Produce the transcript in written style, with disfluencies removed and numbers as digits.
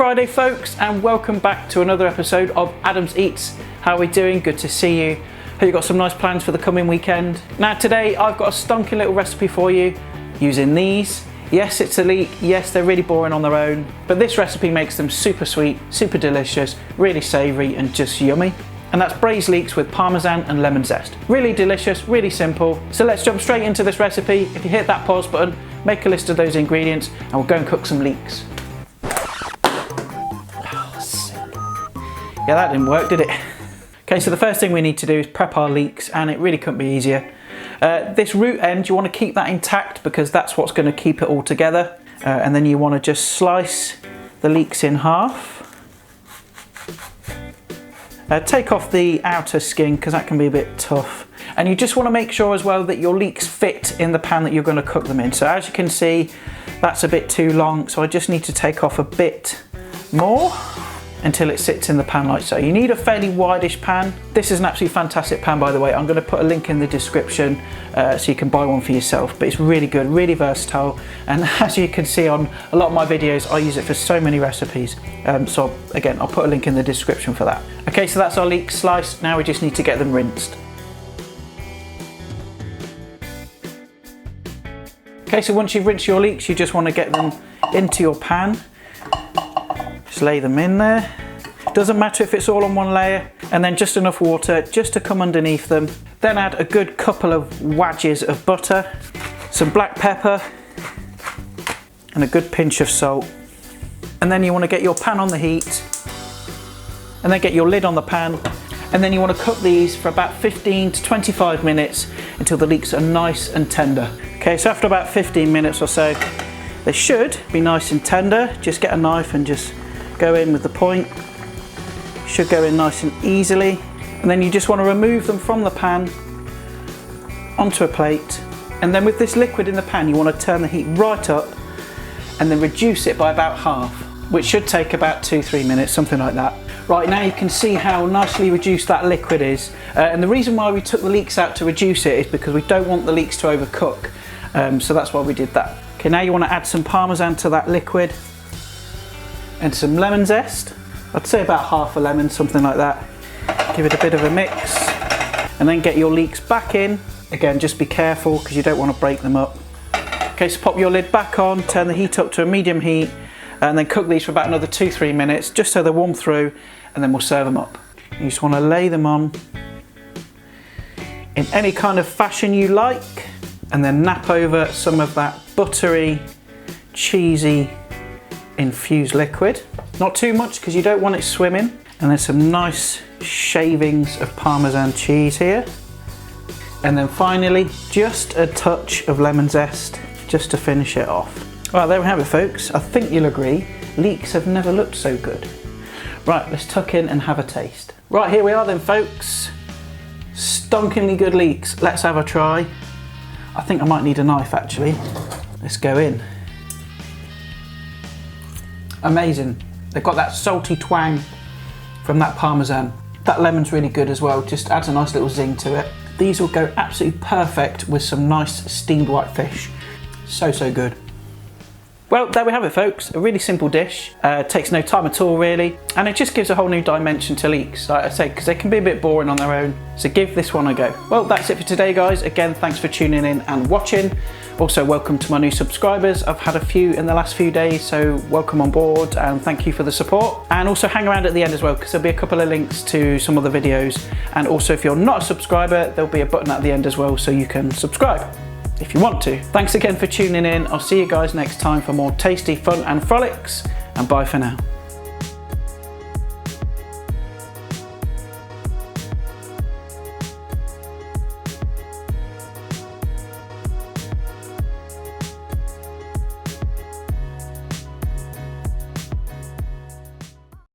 Friday folks, and welcome back to another episode of Adam's Eats. How are we doing? Good to see you. Hope you've got some nice plans for the coming weekend. Now today I've got a stonking little recipe for you using these. Yes, it's a leek. Yes, they're really boring on their own, but this recipe makes them super sweet, super delicious, really savoury and just yummy. And that's braised leeks with parmesan and lemon zest. Really delicious, really simple. So let's jump straight into this recipe. If you hit that pause button, make a list of those ingredients and we'll go and cook some leeks. Yeah, that didn't work, did it? Okay, so the first thing we need to do is prep our leeks, and it really couldn't be easier. This root end, you want to keep that intact because that's what's going to keep it all together. And then you want to just slice the leeks in half. Take off the outer skin because that can be a bit tough. And you just want to make sure as well that your leeks fit in the pan that you're going to cook them in. So as you can see, that's a bit too long, so I just need to take off a bit more until it sits in the pan like so. You need a fairly wide-ish pan. This is an absolutely fantastic pan, by the way. I'm going to put a link in the description so you can buy one for yourself, but it's really good, really versatile, and as you can see on a lot of my videos, I use it for so many recipes. So again, I'll put a link in the description for that. Okay, so that's our leeks sliced. Now we just need to get them rinsed. Okay, so once you've rinsed your leeks, you just want to get them into your pan. Just lay them in there. Doesn't matter if it's all on one layer, and then just enough water just to come underneath them. Then add a good couple of wedges of butter, some black pepper, and a good pinch of salt. And then you want to get your pan on the heat, and then get your lid on the pan, and then you want to cook these for about 15 to 25 minutes until the leeks are nice and tender. Okay, so after about 15 minutes or so, they should be nice and tender. Just get a knife and just go in with the point. Should go in nice and easily. And then you just want to remove them from the pan onto a plate. And then with this liquid in the pan, you want to turn the heat right up and then reduce it by about half, which should take about 2-3 minutes, something like that. Right, now you can see how nicely reduced that liquid is. And the reason why we took the leeks out to reduce it is because we don't want the leeks to overcook. So that's why we did that. Okay, now you want to add some parmesan to that liquid and some lemon zest. I'd say about half a lemon, something like that. Give it a bit of a mix and then get your leeks back in. Again, just be careful because you don't want to break them up. Okay, so pop your lid back on, turn the heat up to a medium heat, and then cook these for about another 2-3 minutes just so they're warm through, and then we'll serve them up. You just want to lay them on in any kind of fashion you like, and then nap over some of that buttery, cheesy, infused liquid. Not too much because you don't want it swimming. And there's some nice shavings of Parmesan cheese here. And then finally, just a touch of lemon zest just to finish it off. Well, there we have it folks. I think you'll agree, leeks have never looked so good. Right, let's tuck in and have a taste. Right, here we are then folks. Stonkingly good leeks. Let's have a try. I think I might need a knife actually. Let's go in. Amazing. They've got that salty twang from that parmesan. That lemon's really good as well, just adds a nice little zing to it. These will go absolutely perfect with some nice steamed white fish. So, so good. Well, there we have it folks, a really simple dish. Takes no time at all really, and it just gives a whole new dimension to leeks, like I say, because they can be a bit boring on their own, so give this one a go. Well, that's it for today guys. Again, thanks for tuning in and watching. Also, welcome to my new subscribers. I've had a few in the last few days, so welcome on board and thank you for the support. And also hang around at the end as well, because there'll be a couple of links to some of the videos. And also if you're not a subscriber, there'll be a button at the end as well, so you can subscribe if you want to. Thanks again for tuning in. I'll see you guys next time for more tasty fun and frolics, and bye for now.